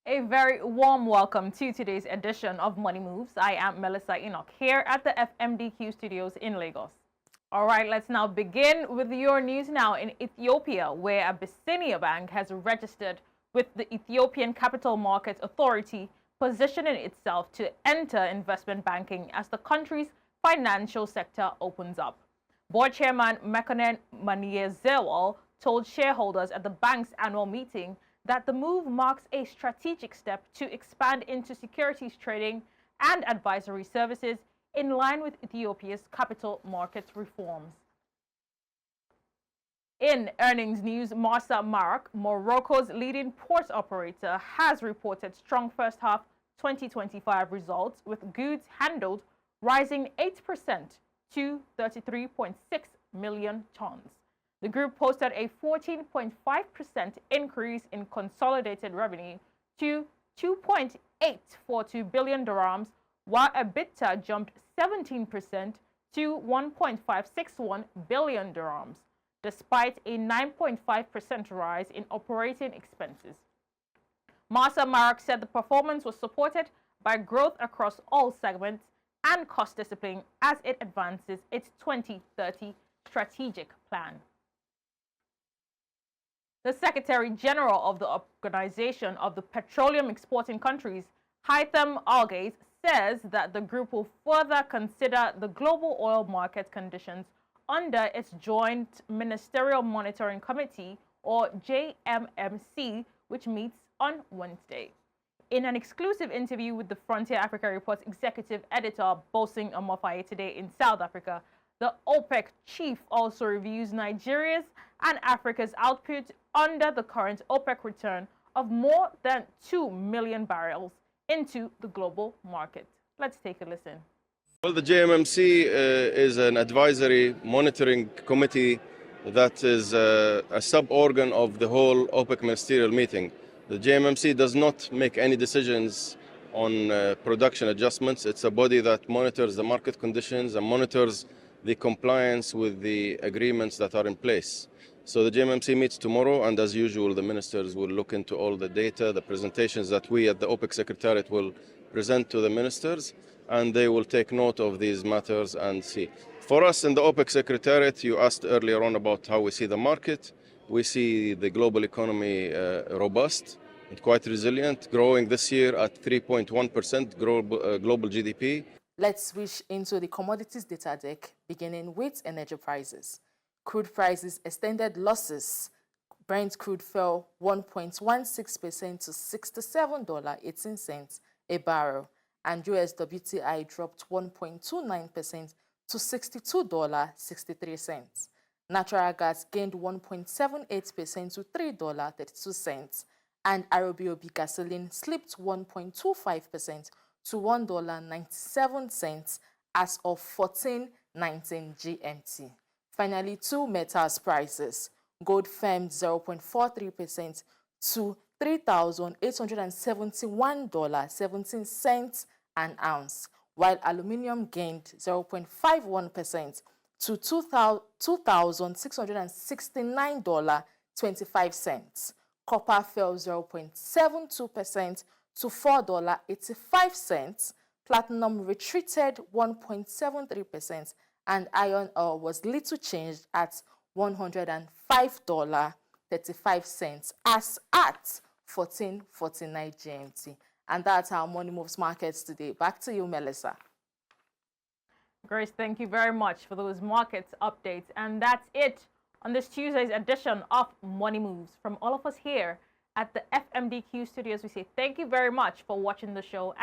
A very warm welcome to today's edition of Money Moves. I am Melissa Enoch here at the FMDQ studios in Lagos. All right, let's now begin with your news now in Ethiopia, where Abyssinia Bank has registered with the Ethiopian Capital Markets Authority, positioning itself to enter investment banking as the country's financial sector opens up. Board Chairman Mekonnen Maniezewal told shareholders at the bank's annual meeting that the move marks a strategic step to expand into securities trading and advisory services in line with Ethiopia's capital markets reforms. In earnings news, Marsa Marak, Morocco's leading port operator, has reported strong first half 2025 results, with goods handled rising 8% to 33.6 million tons. The group posted a 14.5% increase in consolidated revenue to 2.842 billion dirhams, while EBITDA jumped 17% to 1.561 billion dirhams, despite a 9.5% rise in operating expenses. Marsa Marak said the performance was supported by growth across all segments and cost discipline as it advances its 2030 strategic plan. The Secretary General of the Organization of the Petroleum Exporting Countries, Haitham Al-Ghais, says that the group will further consider the global oil market conditions under its Joint Ministerial Monitoring Committee, or JMMC, which meets on Wednesday. In an exclusive interview with the Frontier Africa Report's executive editor, Bossing Omofaye, today in South Africa, the OPEC chief also reviews Nigeria's and Africa's output under the current OPEC return of more than 2 million barrels into the global market. Let's take a listen. Well, the JMMC is an advisory monitoring committee that is a sub-organ of the whole OPEC ministerial meeting. The JMMC does not make any decisions on production adjustments. It's a body that monitors the market conditions and monitors the compliance with the agreements that are in place. So the JMMC meets tomorrow, and as usual, the ministers will look into all the data, the presentations that we at the OPEC Secretariat will present to the ministers, and they will take note of these matters and see. For us in the OPEC Secretariat, you asked earlier on about how we see the market. We see the global economy robust and quite resilient, growing this year at 3.1% global GDP. Let's switch into the commodities data deck, beginning with energy prices. Crude prices extended losses. Brent crude fell 1.16% to $67.18 a barrel, and US WTI dropped 1.29% to $62.63. Natural gas gained 1.78% to $3.32, and Arabian gasoline slipped 1.25% to $1.97 as of 14:19 GMT. Finally, two metals prices. Gold firmed 0.43% to $3,871.17 an ounce, while aluminium gained 0.51% to $2,669.25. Copper fell 0.72% to $4.85. Platinum retreated 1.73%, and iron ore was little changed at $105.35 as at 14:49 GMT. And that's our Money Moves markets today. Back to you, Melissa. Grace, thank you very much for those markets updates. And that's it on this Tuesday's edition of Money Moves. From all of us here at the FMDQ studios, we say thank you very much for watching the show.